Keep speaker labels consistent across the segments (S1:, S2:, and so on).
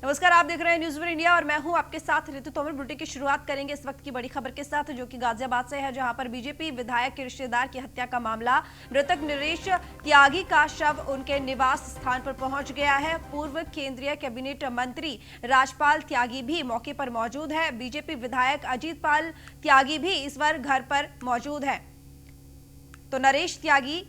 S1: नमस्कार, आप देख रहे हैं न्यूज़ वन इंडिया और मैं हूं आपके साथ ऋतु तोमर। बुलेटिन की शुरुआत करेंगे इस वक्त की बड़ी खबर के साथ, जो कि गाजियाबाद से है, जहां पर बीजेपी विधायक के रिश्तेदार की हत्या का मामला। मृतक नरेश त्यागी का शव उनके निवास स्थान पर पहुंच गया है। पूर्व केंद्रीय कैबिनेट मंत्री राजपाल त्यागी भी मौके पर मौजूद है। बीजेपी विधायक अजीत पाल त्यागी भी इस बार घर पर मौजूद है। तो नरेश त्यागी,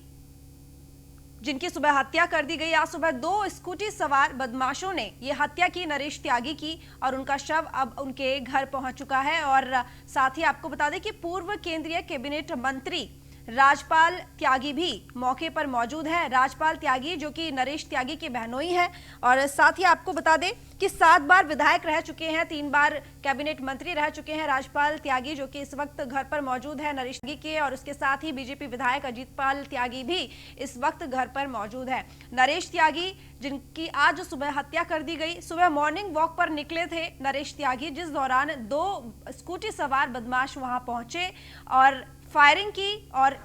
S1: जिनकी सुबह हत्या कर दी गई, आज सुबह 2 स्कूटी सवार बदमाशों ने ये हत्या की नरेश त्यागी की और उनका शव अब उनके घर पहुंच चुका है। और साथ ही आपको बता दें कि पूर्व केंद्रीय कैबिनेट मंत्री राजपाल त्यागी भी मौके पर मौजूद है। राजपाल त्यागी जो कि नरेश त्यागी के बहनोई हैं, और साथ ही आपको बता दें कि 7 बार विधायक रह चुके हैं, 3 बार कैबिनेट मंत्री रह चुके हैं राजपाल त्यागी, जो कि इस वक्त घर पर मौजूद है नरेश त्यागी के। और उसके साथ ही बीजेपी विधायक अजीत पाल त्यागी भी इस वक्त घर पर मौजूद है। नरेश त्यागी, जिनकी आज सुबह हत्या कर दी गई, सुबह मॉर्निंग वॉक पर निकले थे नरेश त्यागी, जिस दौरान 2 स्कूटी सवार बदमाश वहां पहुंचे और फायरिंग की, और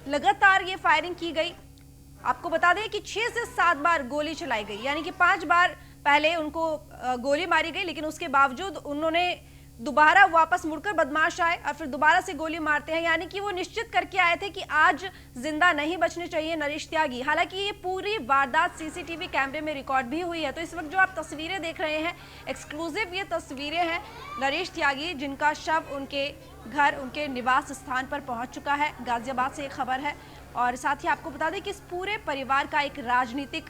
S1: लगातार ये फायरिंग की गई। आपको बता दें कि 6 से 7 बार गोली चलाई गई, यानी कि 5 बार पहले उनको गोली मारी गई, लेकिन उसके बावजूद उन्होंने दोबारा वापस मुड़कर बदमाश आए और फिर दोबारा से गोली मारते हैं। यानी कि वो निश्चित करके आए थे कि आज जिंदा नहीं बचने चाहिए नरेश त्यागी। हालांकि ये पूरी वारदात सीसीटीवी कैमरे में रिकॉर्ड भी हुई है। तो इस वक्त जो आप तस्वीरें देख रहे हैं, एक्सक्लूसिव ये तस्वीरें हैं नरेश त्यागी, जिनका शव उनके घर, उनके निवास स्थान पर पहुंच चुका है। गाजियाबाद से एक खबर है। और साथ ही आपको बता दें कि इस पूरे परिवार का एक राजनीतिक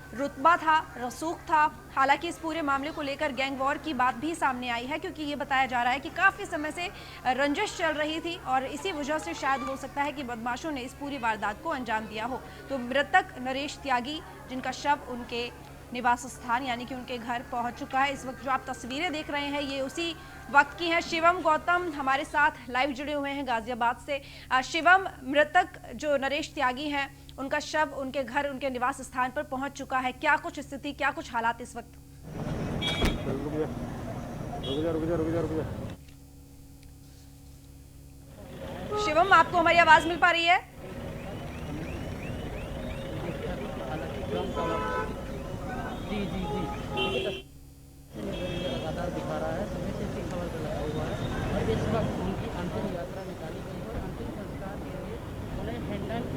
S1: रुतबा था, रसूख था। हालांकि इस पूरे मामले को लेकर गैंग वॉर की बात भी सामने आई है, क्योंकि ये बताया जा रहा है कि काफ़ी समय से रंजिश चल रही थी और इसी वजह से शायद हो सकता है कि बदमाशों ने इस पूरी वारदात को अंजाम दिया हो। तो मृतक नरेश त्यागी, जिनका शव उनके निवास स्थान यानी कि उनके घर पहुंच चुका है। इस वक्त जो आप तस्वीरें देख रहे हैं, ये उसी वक्त की हैं। शिवम गौतम हमारे साथ लाइव जुड़े हुए हैं गाजियाबाद से। शिवम, मृतक जो नरेश त्यागी हैं, उनका शव उनके घर, उनके निवास स्थान पर पहुंच चुका है। क्या कुछ स्थिति, क्या कुछ हालात इस वक्त? शिवम, आपको हमारी आवाज मिल पा रही है?
S2: जी जी जी लगातार दिखा रहा है, समय से इसकी खबर पर लगा हुआ है। और इस वक्त उनकी अंतिम यात्रा निकाली गई है और अंतिम संस्कार के लिए उन्हें हेंडन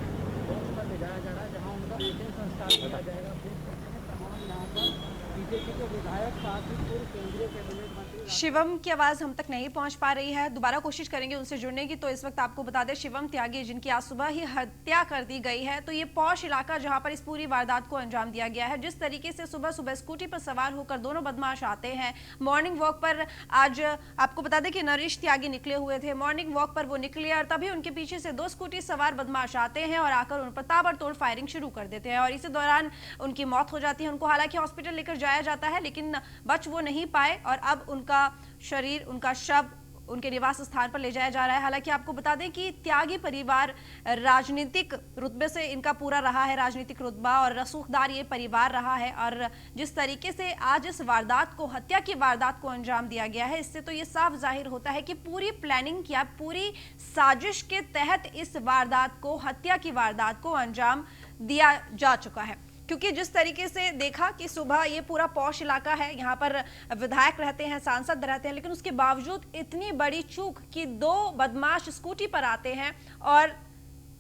S2: बॉक्स पर ले जाया जा रहा है, जहाँ उनका अंतिम संस्कार किया जाएगा। देख सकते हैं तमाम यहाँ पर बीजेपी के विधायक, साथ ही पूर्व केंद्रीय कैबिनेट मंत्री।
S1: शिवम की आवाज हम तक नहीं पहुंच पा रही है, दोबारा कोशिश करेंगे उनसे जुड़ने की। तो इस वक्त आपको बता दें, शिवम त्यागी, जिनकी आज सुबह ही हत्या कर दी गई है, तो ये पौष इलाका जहां पर इस पूरी वारदात को अंजाम दिया गया है। जिस तरीके से सुबह सुबह स्कूटी पर सवार होकर दोनों बदमाश आते हैं, मॉर्निंग वॉक पर आज आपको बता दें कि नरेश त्यागी निकले हुए थे, मॉर्निंग वॉक पर वो निकले और तभी उनके पीछे से 2 स्कूटी सवार बदमाश आते हैं और आकर उन पर ताबड़तोड़ फायरिंग शुरू कर देते हैं और इसी दौरान उनकी मौत हो जाती है। उनको हालांकि हॉस्पिटल लेकर जाया जाता है, लेकिन बच वो नहीं पाए और अब उनका शरीर, उनका शव उनके निवास स्थान पर ले जाया जा रहा है। हालांकि आपको बता दें कि त्यागी परिवार राजनीतिक रुतबे से इनका पूरा रहा है, राजनीतिक रुतबा और रसूखदार ये परिवार रहा है। और जिस तरीके से आज इस वारदात को, हत्या की वारदात को अंजाम दिया गया है, इससे तो ये साफ जाहिर होता है कि पूरी प्लानिंग किया, पूरी साजिश के तहत इस वारदात को, हत्या की वारदात को अंजाम दिया जा चुका है। क्योंकि जिस तरीके से देखा कि सुबह ये पूरा पौष इलाका है, यहाँ पर विधायक रहते हैं, सांसद रहते हैं, लेकिन उसके बावजूद इतनी बड़ी चूक कि 2 बदमाश स्कूटी पर आते हैं और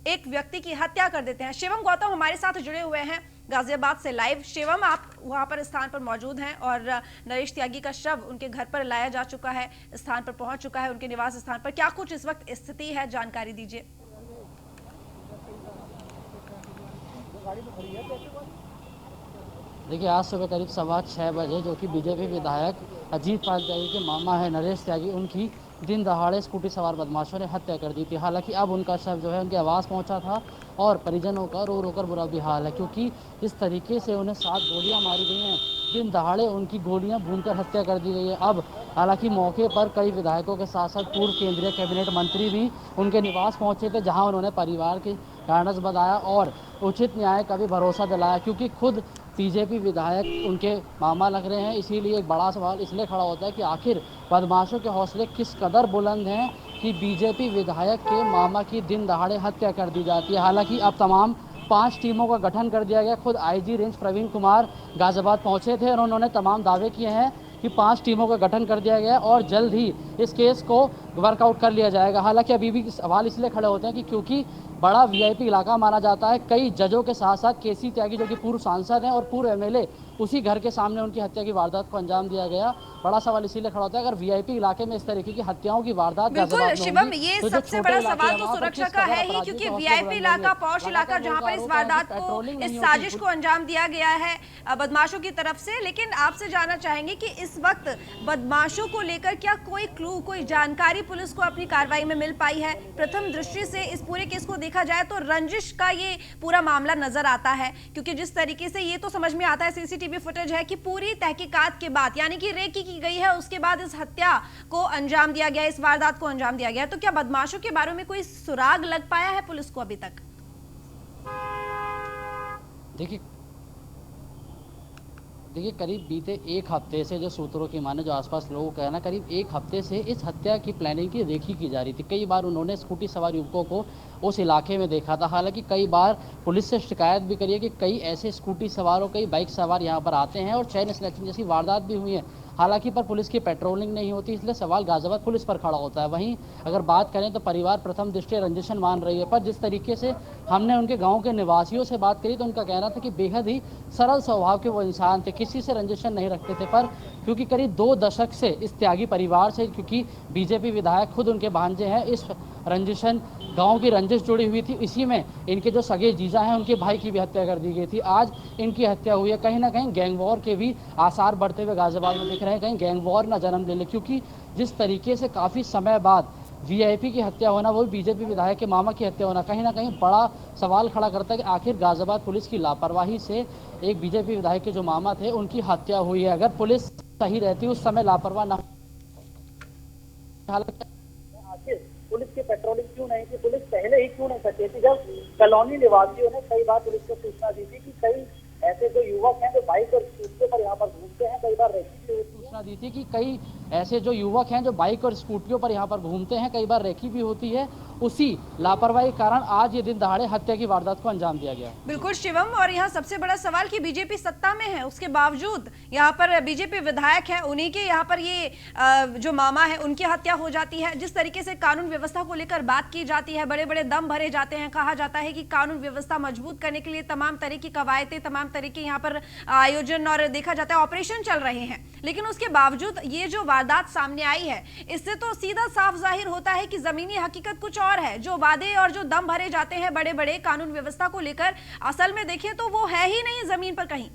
S1: एक व्यक्ति की हत्या कर देते हैं। शिवम गौतम हमारे साथ जुड़े हुए हैं गाजियाबाद से लाइव। शिवम, आप वहां पर स्थान पर मौजूद हैं और नरेश त्यागी का शव उनके घर पर लाया जा चुका है, स्थान पर पहुंच चुका है, उनके निवास स्थान पर। क्या कुछ इस वक्त स्थिति है, जानकारी दीजिए।
S2: देखिए, आज सुबह करीब 6:15 बजे जो कि बीजेपी विधायक अजीत पाल त्यागी के मामा है नरेश त्यागी, उनकी दिन दहाड़े स्कूटी सवार बदमाशों ने हत्या कर दी थी। हालांकि अब उनका शव जो है उनके आवास पहुंचा था और परिजनों का रो रो कर बुरा भी हाल है, क्योंकि जिस तरीके से उन्हें 7 गोलियां मारी गई हैं, दिन दहाड़े उनकी गोलियां भूनकर हत्या कर दी गई है। अब हालांकि मौके पर कई विधायकों के साथ साथ पूर्व केंद्रीय कैबिनेट मंत्री भी उनके निवास पहुंचे थे, जहां उन्होंने परिवार की ढांढस बंधाया और उचित न्याय का भी भरोसा दिलाया, क्योंकि खुद बीजेपी विधायक उनके मामा लग रहे हैं। इसीलिए एक बड़ा सवाल इसलिए खड़ा होता है कि आखिर बदमाशों के हौसले किस कदर बुलंद हैं कि बीजेपी विधायक के मामा की दिन दहाड़े हत्या कर दी जाती है। हालांकि अब तमाम 5 टीमों का गठन कर दिया गया। खुद आईजी रेंज प्रवीण कुमार गाजियाबाद पहुंचे थे और उन्होंने तमाम दावे किए हैं कि 5 टीमों का गठन कर दिया गया और जल्द ही इस केस को वर्कआउट कर लिया जाएगा। हालांकि अभी भी सवाल इसलिए खड़े होते हैं कि क्योंकि बड़ा वीआईपी इलाका माना जाता है, कई जजों के साथ साथ केसी त्यागी जो कि पूर्व सांसद हैं और पूर्व एमएलए, उसी घर के सामने उनकी हत्या की वारदात को अंजाम दिया गया। बड़ा सवाल इसीलिए खड़ा होता है, अगर वीआईपी इलाके में इस तरीके की हत्याओं की वारदात
S1: बिल्कुल शिवम, ये सबसे बड़ा सवाल तो सुरक्षा का है ही, क्योंकि वीआईपी इलाका, पॉश इलाका, जहां पर इस वारदात को, इस साजिश को अंजाम दिया गया है बदमाशों की तरफ से। लेकिन आपसे जानना चाहेंगे कि इस वक्त बदमाशों को लेकर क्या कोई क्लू, कोई जानकारी पुलिस को अपनी कार्रवाई में मिल पाई है? प्रथम दृष्टि से इस पूरे केस को देखा जाए तो रंजिश का ये पूरा मामला नजर आता है, क्योंकि जिस तरीके से ये तो समझ में आता है, सीसीटीवी फुटेज है कि पूरी तहकीकात के बाद, यानी कि रेकी की गई है, उसके बाद इस हत्या को अंजाम दिया गया, इस वारदात को अंजाम दिया गया। तो क्या बदमाशों के बारे में कोई सुराग लग पाया है पुलिस को अभी तक?
S2: देखिए करीब बीते 1 हफ्ते से, जो सूत्रों की माने, जो आसपास लोगों का कहना, करीब 1 हफ्ते से इस हत्या की प्लानिंग की रेकी की जा रही थी। कई बार उन्होंने स्कूटी सवार युवकों को उस इलाके में देखा था। हालांकि कई बार पुलिस से शिकायत भी करी है कि कई ऐसे स्कूटी सवार और कई बाइक सवार यहां पर आते हैं और चैन स्नैचिंग जैसी वारदात भी हुई है। हालांकि पर पुलिस की पेट्रोलिंग नहीं होती, इसलिए सवाल गाजियाबाद पुलिस पर खड़ा होता है। वहीं अगर बात करें तो परिवार प्रथम दृष्टया रंजिशन मान रही है, पर जिस तरीके से हमने उनके गांव के निवासियों से बात करी तो उनका कहना था कि बेहद ही सरल स्वभाव के वो इंसान थे, किसी से रंजिशन नहीं रखते थे। पर क्योंकि करीब 2 दशक से इस त्यागी परिवार से, क्योंकि बीजेपी विधायक खुद उनके भांजे हैं, इस रंजिशन, गांव की रंजिश जुड़ी हुई थी। इसी में इनके जो सगे जीजा हैं, उनके भाई की भी हत्या कर दी गई थी। आज इनकी हत्या हुई है। कहीं ना कहीं गैंग वॉर के भी आसार बढ़ते हुए गाजियाबाद में दिख रहे हैं। कहीं गैंग वॉर ना जन्म ले ले, क्योंकि जिस तरीके से काफ़ी समय बाद वीआईपी की हत्या होना, वो भी बीजेपी विधायक के मामा की हत्या होना, कहीं ना कहीं बड़ा सवाल खड़ा करता है कि आखिर गाजियाबाद पुलिस की लापरवाही से एक बीजेपी विधायक के जो मामा थे, उनकी हत्या हुई है। अगर पुलिस सही रहती, उस समय लापरवाह ना,
S3: आखिर पुलिस की पेट्रोलिंग क्यों नहीं थी? पुलिस पहले ही क्यों नहीं सके थी? जब कॉलोनी निवासियों ने कई बार पुलिस को सूचना दी थी कि कई ऐसे जो युवक हैं जो बाइक और स्कूटर पर यहाँ पर घूमते हैं, कई बार
S2: सूचना दी थी कि कई ऐसे जो युवक हैं जो बाइक और स्कूटियों पर यहाँ पर घूमते हैं, कई बार रेकी भी होती है। उसी लापरवाही के कारण आज ये दिन दहाड़े हत्या की वारदात को अंजाम दिया गया।
S1: बिल्कुल शिवम, और यहाँ सबसे बड़ा सवाल कि बीजेपी सत्ता में है, उसके बावजूद यहाँ पर बीजेपी विधायक है, उन्हीं के यहाँ पर ये जो मामा है उनकी हत्या हो जाती है। जिस तरीके से कानून व्यवस्था को लेकर बात की जाती है, बड़े बड़े दम भरे जाते हैं, कहा जाता है कि कानून व्यवस्था मजबूत करने के लिए तमाम तरह की कवायतें, तमाम तरह के यहाँ पर आयोजन और देखा जाता है ऑपरेशन चल रहे हैं, लेकिन उसके बावजूद ये जो वारदात सामने आई है, इससे तो सीधा साफ जाहिर होता है कि जमीनी हकीकत कुछ और है। जो वादे और जो दम भरे जाते हैं बड़े बड़े कानून व्यवस्था को लेकर, असल में देखें तो वो है ही नहीं जमीन पर कहीं।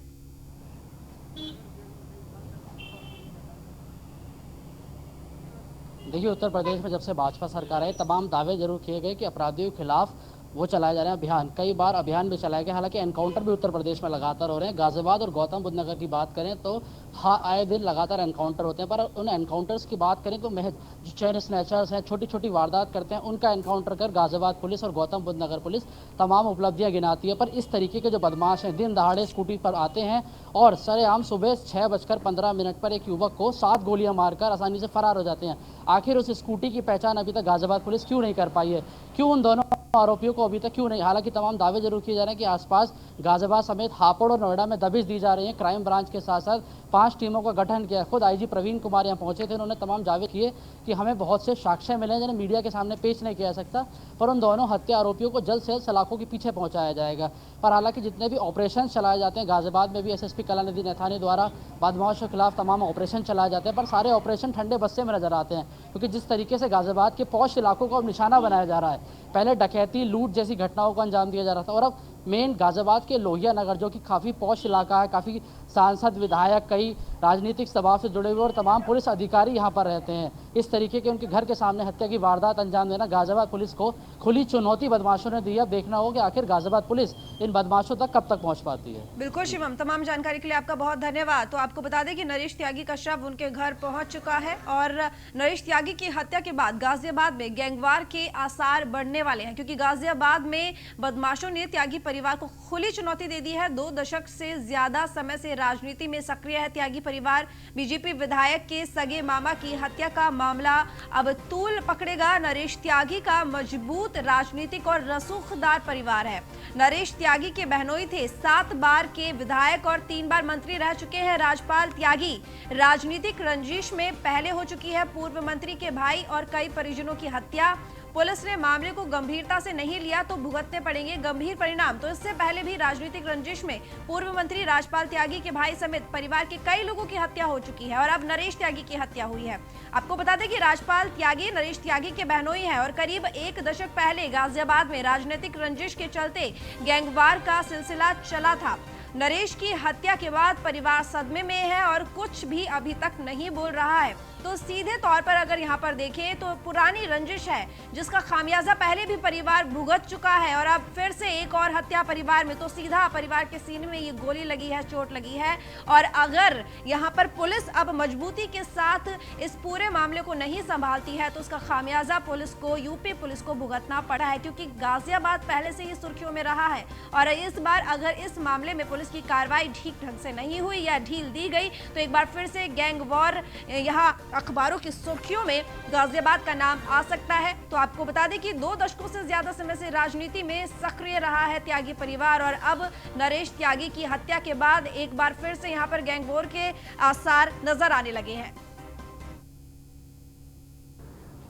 S2: देखिए उत्तर प्रदेश में जब से भाजपा सरकार आई, तमाम दावे जरूर किए गए कि अपराधियों के खिलाफ वो चलाए जा रहे हैं अभियान। कई बार अभियान भी चलाए गए, हालांकि एनकाउंटर भी उत्तर प्रदेश में लगातार हो रहे हैं। गाजियाबाद और गौतम बुद्ध नगर की बात करें तो आए दिन लगातार एनकाउंटर होते हैं, पर उन एनकाउंटर्स की बात करें तो महज जो चैन स्नैचर्स हैं, छोटी छोटी वारदात करते हैं, उनका एनकाउंटर कर गाजियाबाद पुलिस और गौतम बुद्ध नगर पुलिस तमाम उपलब्धियां गिनाती है। पर इस तरीके के जो बदमाश हैं, दिन दहाड़े स्कूटी पर आते हैं और सरेआम सुबह 6:15 पर एक युवक को 7 गोलियां मारकर आसानी से फरार हो जाते हैं। आखिर उस स्कूटी की पहचान अभी तक गाजियाबाद पुलिस क्यों नहीं कर पाई है? क्यों उन दोनों आरोपियों को अभी तक क्यों नहीं? हालांकि तमाम दावे जरूर किए जा रहे हैं कि आसपास गाजियाबाद समेत हापुड़ और नोएडा में दबिश दी जा रही है। क्राइम ब्रांच के साथ साथ 5 टीमों का गठन किया। खुद आईजी प्रवीण कुमार यहाँ पहुंचे थे, उन्होंने तमाम दावे किए कि हमें बहुत से साक्ष्य मिले जिन्हें मीडिया के सामने पेश नहीं किया जा सकता, पर उन दोनों हत्या आरोपियों को जल्द से जल्द सलाखों के पीछे पहुंचाया जाएगा। पर हालांकि जितने भी ऑपरेशन चलाए जाते हैं, गाजियाबाद में भी एसएसपी कलानिधि नैथानी द्वारा बदमाशों के खिलाफ तमाम ऑपरेशन चलाए जाते हैं, पर सारे ऑपरेशन ठंडे बस्ते में नजर आते हैं, क्योंकि जिस तरीके से गाजियाबाद के पौष इलाकों को अब निशाना बनाया जा रहा है। पहले डकैती, लूट जैसी घटनाओं को अंजाम दिया जा रहा था, और अब मेन गाजियाबाद के लोहिया नगर, जो कि काफ़ी पौष इलाका है, काफ़ी सांसद, विधायक, कई राजनीतिक दबाव से जुड़े हुए और तमाम पुलिस अधिकारी यहाँ पर रहते हैं। इस तरीके के उनके घर के सामने हत्या की वारदात अंजाम देना गाजियाबाद पुलिस को खुली चुनौती बदमाशों ने दी है। अब देखना होगा कि आखिर गाजियाबाद पुलिस इन बदमाशों तक कब तक पहुँच पाती है।
S1: बिल्कुल शिवम, तमाम जानकारी के लिए आपका बहुत धन्यवाद। तो आपको बता दें कि नरेश त्यागी का शव उनके घर पहुंच चुका है और नरेश त्यागी की हत्या के बाद गाजियाबाद में गैंगवार के आसार बढ़ने वाले हैं, क्योंकि गाजियाबाद में बदमाशों ने त्यागी परिवार को खुली चुनौती दे दी है। 2 दशक से ज्यादा समय से राजनीति में सक्रिय है त्यागी परिवार। बीजेपी विधायक के सगे मामा की हत्या का मामला अब तूल पकड़ेगा। नरेश त्यागी का मजबूत राजनीतिक और रसूखदार परिवार है। नरेश त्यागी के बहनोई थे, 7 बार के विधायक और 3 बार मंत्री रह चुके हैं राजपाल त्यागी। राजनीतिक रंजिश में पहले हो चुकी है पूर्व मंत्री के भाई और कई परिजनों की हत्या। पुलिस ने मामले को गंभीरता से नहीं लिया तो भुगतने पड़ेंगे गंभीर परिणाम। तो इससे पहले भी राजनीतिक रंजिश में पूर्व मंत्री राजपाल त्यागी के भाई समेत परिवार के कई लोगों की हत्या हो चुकी है और अब नरेश त्यागी की हत्या हुई है। आपको बता दें कि राजपाल त्यागी नरेश त्यागी के बहनोई हैं और करीब 1 दशक पहले गाजियाबाद में राजनीतिक रंजिश के चलते गैंगवार का सिलसिला चला था। नरेश की हत्या के बाद परिवार सदमे में है और कुछ भी अभी तक नहीं बोल रहा है। तो सीधे तौर पर अगर यहाँ पर देखें तो पुरानी रंजिश है जिसका खामियाजा पहले भी परिवार भुगत चुका है और अब फिर से एक और हत्या परिवार में। तो सीधा परिवार के सीने में ये गोली लगी है, चोट लगी है। और अगर यहाँ पर पुलिस अब मजबूती के साथ इस पूरे मामले को नहीं संभालती है तो उसका खामियाजा पुलिस को, यूपी पुलिस को भुगतना पड़ा है, क्योंकि गाजियाबाद पहले से ही सुर्खियों में रहा है। और इस बार अगर इस मामले में पुलिस की कार्रवाई ठीक ढंग से नहीं हुई या ढील दी गई तो एक बार फिर से गैंग वॉर यहाँ अखबारों की सुर्खियों में गाजियाबाद का नाम आ सकता है। तो आपको बता दें कि 2 दशकों से ज्यादा समय से राजनीति में सक्रिय रहा है त्यागी परिवार और अब नरेश त्यागी की हत्या के बाद एक बार फिर से यहां पर गैंग वॉर के आसार नजर आने लगे हैं।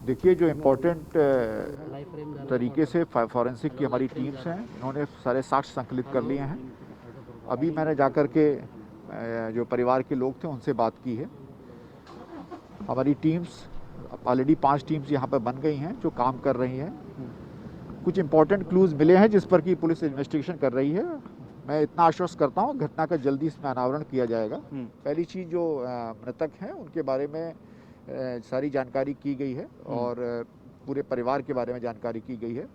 S4: देखिए, जो इम्पोर्टेंट तरीके से फॉरेंसिक की हमारी टीम्स हैं, इन्होंने सारे साक्ष्य संकलित कर लिए हैं। अभी मैंने जाकर के जो परिवार के लोग थे उनसे बात की है। हमारी टीम्स ऑलरेडी 5 टीम्स यहाँ पर बन गई हैं जो काम कर रही हैं। कुछ इम्पोर्टेंट क्लूज मिले हैं जिस पर कि पुलिस इन्वेस्टिगेशन कर रही है। मैं इतना आश्वस्त करता हूँ घटना का जल्दी इसमें अनावरण किया जाएगा। पहली चीज़, जो मृतक हैं उनके बारे में सारी जानकारी की गई है और पूरे परिवार के बारे में जानकारी की गई है।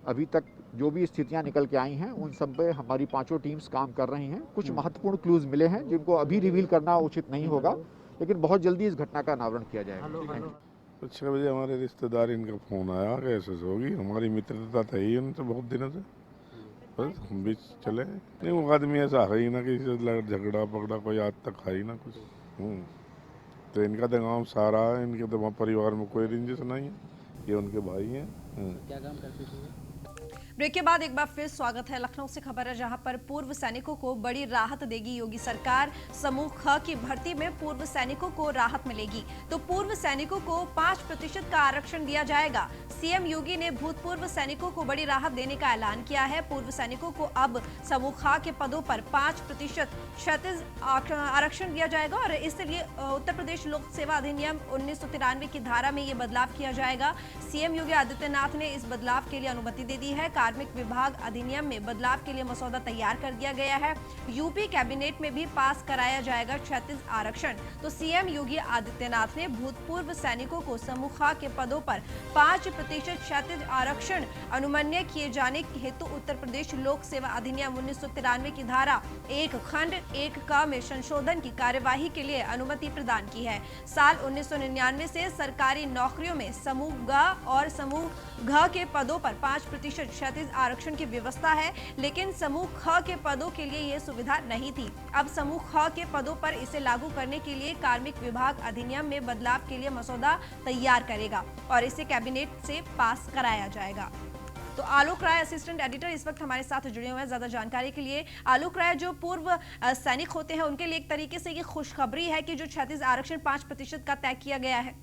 S4: अभी तक जो भी स्थितियां निकल के आई हैं उन सब पे हमारी 5 टीम्स काम कर रही हैं। कुछ महत्वपूर्ण क्लूज मिले हैं जिनको अभी रिवील करना उचित नहीं होगा, लेकिन बहुत जल्दी इस घटना का अनावरण किया जाएगा।
S5: कुछ 6 बजे हमारे रिश्तेदार इनका फ़ोन आया कि ऐसे होगी। हमारी मित्रता था ही उनसे बहुत दिनों से, बस हम भी चले। नहीं, वो आदमी ऐसा है ही ना कि झगड़ा पकड़ा कोई आज तक है ही ना कुछ। तो इनका तो गाँव सारा है, इनके तो वहाँ परिवार में कोई रंजिश नहीं है, ये उनके भाई हैं।
S2: क्या काम करती थी?
S1: ब्रेक के बाद एक बार फिर स्वागत है। लखनऊ से खबर है जहां पर पूर्व सैनिकों को बड़ी राहत देगी योगी सरकार। समूह ख की भर्ती में पूर्व सैनिकों को राहत मिलेगी। तो पूर्व सैनिकों को 5% का आरक्षण दिया जाएगा। सीएम योगी ने भूतपूर्व सैनिकों को बड़ी राहत देने का ऐलान किया है। पूर्व सैनिकों को अब समूह ख के पदों पर 5% क्षैतिज आरक्षण दिया जाएगा और इसलिए उत्तर प्रदेश लोक सेवा अधिनियम 1993 की धारा में ये बदलाव किया जाएगा। सीएम योगी आदित्यनाथ ने इस बदलाव के लिए अनुमति दे दी है। कार्मिक विभाग अधिनियम में बदलाव के लिए मसौदा तैयार कर दिया गया है। यूपी कैबिनेट में भी पास कराया जाएगा क्षैतिज आरक्षण। तो सीएम योगी आदित्यनाथ ने भूतपूर्व सैनिकों को समूह ख के पदों पर 5% क्षैतिज आरक्षण अनुमन्य किए जाने हेतु उत्तर प्रदेश लोक सेवा अधिनियम 1993 की धारा 1 खंड 1 क में संशोधन की कार्यवाही के लिए अनुमति प्रदान की है। साल 1999 से सरकारी नौकरियों में समूह ग और समूह घ के पदों पर 5% क्षैतिज आरक्षण की व्यवस्था है, लेकिन समूह ख के पदों के लिए यह सुविधा नहीं थी। अब समूह ख के पदों पर इसे लागू करने के लिए कार्मिक विभाग अधिनियम में बदलाव के लिए मसौदा तैयार करेगा और इसे कैबिनेट से पास कराया जाएगा। तो आलोक राय असिस्टेंट एडिटर इस वक्त हमारे साथ जुड़े हुए हैं ज्यादा जानकारी के लिए। आलोक राय, जो पूर्व सैनिक होते हैं उनके लिए एक तरीके से ये खुशखबरी है कि जो क्षैतिज आरक्षण 5% का तय किया गया है।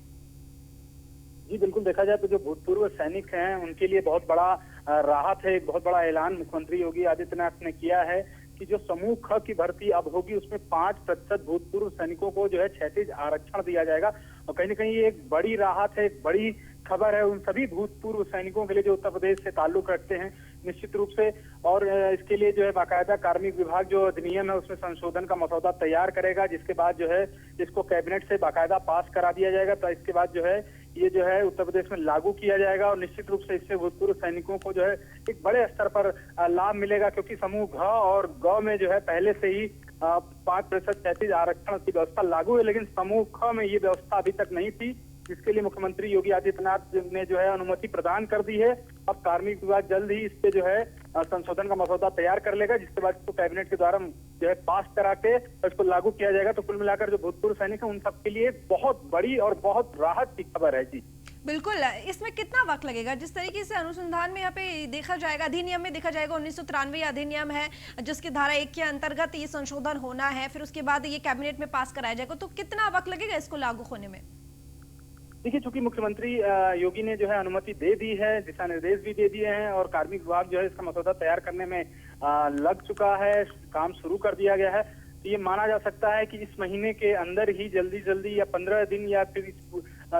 S3: जी बिल्कुल, देखा जाए तो जो भूतपूर्व सैनिक हैं उनके लिए बहुत बड़ा राहत है। एक बहुत बड़ा ऐलान मुख्यमंत्री योगी आदित्यनाथ ने किया है कि जो समूह ख की भर्ती अब होगी उसमें 5% भूतपूर्व सैनिकों को जो है क्षैतिज आरक्षण दिया जाएगा। और कहीं ना कहीं ये एक बड़ी राहत है, एक बड़ी खबर है उन सभी भूतपूर्व सैनिकों के लिए जो उत्तर प्रदेश से ताल्लुक रखते हैं निश्चित रूप से। और इसके लिए जो है बाकायदा कार्मिक विभाग जो अधिनियम है उसमें संशोधन का मसौदा तैयार करेगा, जिसके बाद जो है इसको कैबिनेट से बाकायदा पास करा दिया जाएगा। तो इसके बाद जो है ये जो है उत्तर प्रदेश में लागू किया जाएगा और निश्चित रूप से इससे भूतपूर्व सैनिकों को जो है एक बड़े स्तर पर लाभ मिलेगा, क्योंकि समूह घ और ग में जो है पहले से ही 5% क्षैतिज आरक्षण की व्यवस्था लागू है, लेकिन समूह ख में ये व्यवस्था अभी तक नहीं थी, जिसके लिए मुख्यमंत्री योगी आदित्यनाथ ने जो है अनुमति प्रदान कर दी है। अब कार्मिक विभाग जल्द ही इस पे जो है संशोधन का मसौदा तैयार कर लेगा, जिसके बाद इसको कैबिनेट के द्वारा जो है पास करा के इसको लागू किया जाएगा। तो कुल मिलाकर जो भूतपूर्व सैनिक है उन सबके लिए बहुत बड़ी और बहुत राहत की खबर है जी।
S1: बिल्कुल, इसमें कितना वक्त लगेगा? जिस तरीके से अनुसंधान में यहाँ पे देखा जाएगा, अधिनियम में देखा जाएगा, 1993 अधिनियम है जिसकी धारा 1 के अंतर्गत ये संशोधन होना है, फिर उसके बाद ये कैबिनेट में पास कराया जाएगा, तो कितना वक्त लगेगा इसको लागू होने में?
S3: देखिए, चूंकि मुख्यमंत्री योगी ने जो है अनुमति दे दी है, दिशा निर्देश भी दे दिए हैं और कार्मिक विभाग जो है इसका मसौदा तैयार करने में लग चुका है, काम शुरू कर दिया गया है। तो ये माना जा सकता है कि इस महीने के अंदर ही जल्दी या 15 दिन या फिर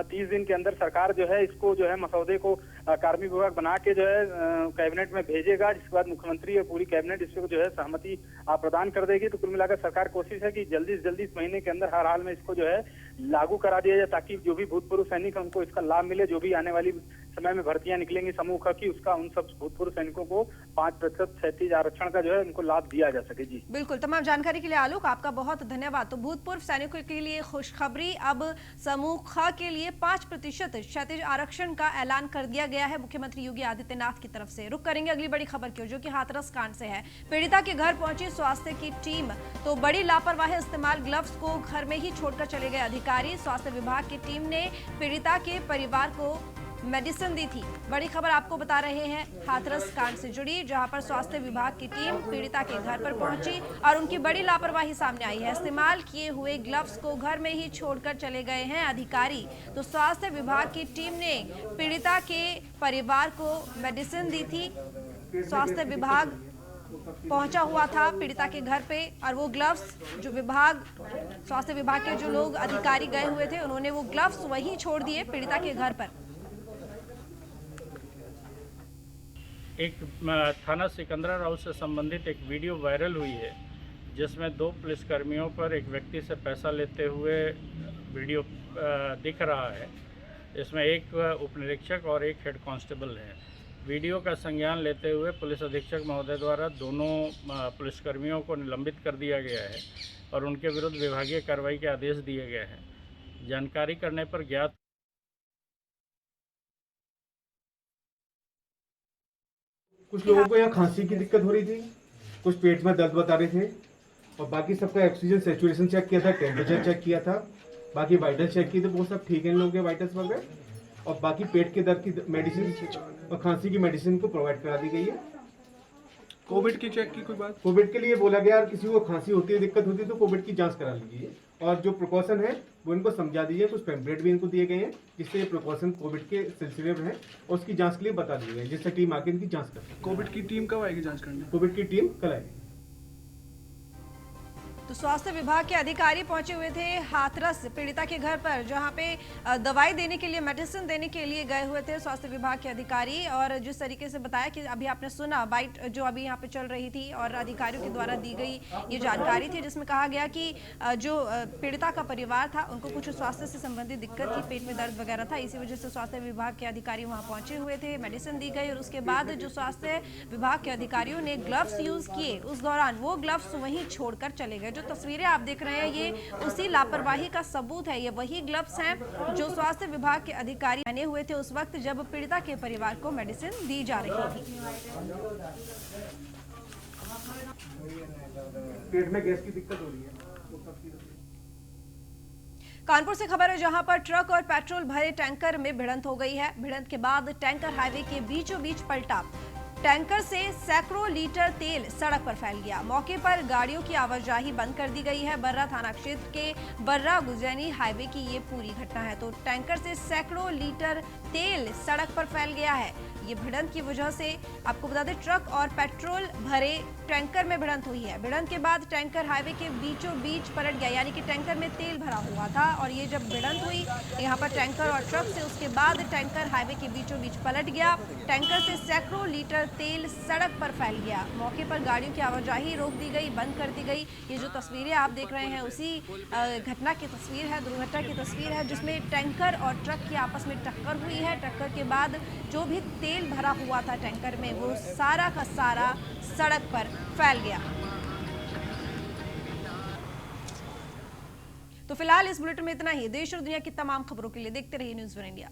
S3: 30 दिन के अंदर सरकार जो है इसको जो है मसौदे को कार्मिक विभाग बना के जो है कैबिनेट में भेजेगा, जिसके बाद मुख्यमंत्री और पूरी कैबिनेट इसको जो है सहमति प्रदान कर देगी। तो कुल मिलाकर सरकार कोशिश है कि जल्दी से जल्दी इस महीने के अंदर हर हाल में इसको जो है लागू करा दिया जाए, ताकि जो भी भूतपूर्व सैनिक है उनको इसका लाभ मिले। जो भी आने वाली समय में भर्तियां निकलेंगी समूह ख की, उसका उन सब भूतपूर्व सैनिकों को 5% क्षैतिज आरक्षण का जो है उनको लाभ दिया जा सके। जी
S1: बिल्कुल, तमाम जानकारी के लिए आलोक आपका बहुत धन्यवाद। तो भूतपूर्व सैनिकों के लिए खुशखबरी, अब समूह ख के लिए 5% क्षैतिज आरक्षण का ऐलान कर दिया गया है मुख्यमंत्री योगी आदित्यनाथ की तरफ से। रुक करेंगे अगली बड़ी खबर की, जो कि हाथरस कांड से है। पीड़िता के घर पहुंची स्वास्थ्य की टीम, तो बड़ी लापरवाही इस्तेमाल, ग्लव्स को घर में ही छोड़कर चले गए अधिकारी। स्वास्थ्य विभाग की टीम ने पीड़िता के परिवार को मेडिसिन दी थी। बड़ी खबर आपको बता रहे हैं हाथरस कांड से जुड़ी, जहां पर स्वास्थ्य विभाग की टीम पीड़िता के घर पर पहुंची और उनकी बड़ी लापरवाही सामने आई है। इस्तेमाल किए हुए ग्लव्स को घर में ही छोड़कर चले गए हैं अधिकारी। तो स्वास्थ्य विभाग की टीम ने पीड़िता के परिवार को मेडिसिन दी थी। स्वास्थ्य विभाग पहुंचा हुआ था पीड़िता के घर पे और वो ग्लव्स जो स्वास्थ्य विभाग के जो लोग अधिकारी गए हुए थे, उन्होंने वो ग्लव्स वहीं छोड़ दिए पीड़िता के घर पर।
S6: एक थाना सिकंदरा राव से संबंधित एक वीडियो वायरल हुई है, जिसमें 2 पुलिसकर्मियों पर एक व्यक्ति से पैसा लेते हुए वीडियो दिख रहा है। इसमें एक उपनिरीक्षक और एक हेड कांस्टेबल है। वीडियो का संज्ञान लेते हुए पुलिस अधीक्षक महोदय द्वारा दोनों पुलिसकर्मियों को निलंबित कर दिया गया है और उनके विरुद्ध विभागीय कार्रवाई के आदेश दिए गए हैं। जानकारी करने पर ज्ञात
S7: कुछ लोगों को यहाँ खांसी की दिक्कत हो रही थी, कुछ पेट में दर्द बता रहे थे और बाकी सबका ऑक्सीजन सैचुरेशन चेक किया था, टेम्परेचर चेक किया था, बाकी वाइटल्स चेक किए थे, वो सब ठीक है इन लोगों के वाइटल्स वगैरह। और बाकी पेट के दर्द की मेडिसिन और खांसी की मेडिसिन को प्रोवाइड करा दी गई है।
S8: कोविड की चेक की कोई बात?
S7: कोविड के लिए बोला गया, किसी को खांसी होती है, दिक्कत होती है तो कोविड की जांच करा लीजिए और जो प्रिकॉशन है वो इनको समझा दीजिए। कुछ पैम्पलेट भी इनको दिए गए हैं जिससे ये प्रिकॉशन कोविड के सिलसिले में है और उसकी जांच के लिए बता दिए गए, जिससे टीम आके इनकी जांच करे।
S8: कोविड की टीम कब आएगी जांच करने?
S7: कोविड की टीम कल आएगी।
S1: तो स्वास्थ्य विभाग के अधिकारी पहुंचे हुए थे हाथरस पीड़िता के घर पर, जहां पे दवाई देने के लिए, मेडिसिन देने के लिए गए हुए थे स्वास्थ्य विभाग के अधिकारी। और जिस तरीके से बताया कि अभी आपने सुना बाइट जो अभी यहाँ पे चल रही थी और अधिकारियों के द्वारा दी गई ये जानकारी थी, जिसमें कहा गया कि जो पीड़िता का परिवार था उनको कुछ स्वास्थ्य से संबंधित दिक्कत थी, पेट में दर्द वगैरह था, इसी वजह से स्वास्थ्य विभाग के अधिकारी वहाँ पहुंचे हुए थे, मेडिसिन दी गई और उसके बाद जो स्वास्थ्य विभाग के अधिकारियों ने ग्लव्स यूज किए, उस दौरान वो ग्लव्स वहीं छोड़कर चले गए। जो तस्वीरें आप देख रहे हैं ये उसी लापरवाही का सबूत है। ये वही ग्लव्स हैं जो स्वास्थ्य विभाग के अधिकारी पहने हुए थे उस वक्त जब पीड़िता के परिवार को मेडिसिन दी जा रही थी।
S7: पेट में गैस की दिक्कत हो रही है।
S1: कानपुर से खबर है, जहां पर ट्रक और पेट्रोल भरे टैंकर में भिड़ंत हो गई है। भिड़ंत के बाद टैंकर हाईवे के बीचों बीच पलटा। टैंकर से सैकड़ों लीटर तेल सड़क पर फैल गया। मौके पर गाड़ियों की आवाजाही बंद कर दी गई है। बर्रा थाना क्षेत्र के बर्रा गुजैनी हाईवे की ये पूरी घटना है। तो टैंकर से सैकड़ों लीटर तेल सड़क पर फैल गया है। ये भिड़ंत की वजह से आपको बता दें, ट्रक और पेट्रोल भरे टैंकर में भिड़ंत हुई है। भिड़ंत के बाद टैंकर हाईवे के बीचों बीच पलट गया, यानी कि टैंकर में तेल भरा हुआ था और ये जब भिड़ंत हुई यहाँ पर टैंकर और ट्रक से, उसके बाद टैंकर हाईवे के बीचों बीच पलट गया। टैंकर से सैकड़ों लीटर तेल सड़क पर फैल गया। मौके पर गाड़ियों की आवाजाही रोक दी गई, बंद कर दी गई। ये जो तस्वीरें आप देख रहे हैं उसी घटना की तस्वीर है, दुर्घटना की तस्वीर है, जिसमें टैंकर और ट्रक की आपस में टक्कर हुई है। टक्कर के बाद जो भी तेल भरा हुआ था टैंकर में, वो सारा का सारा सड़क पर फैल गया। तो फिलहाल इस बुलेटिन में इतना ही। देश और दुनिया की तमाम खबरों के लिए देखते रहिए न्यूज़ वन इंडिया।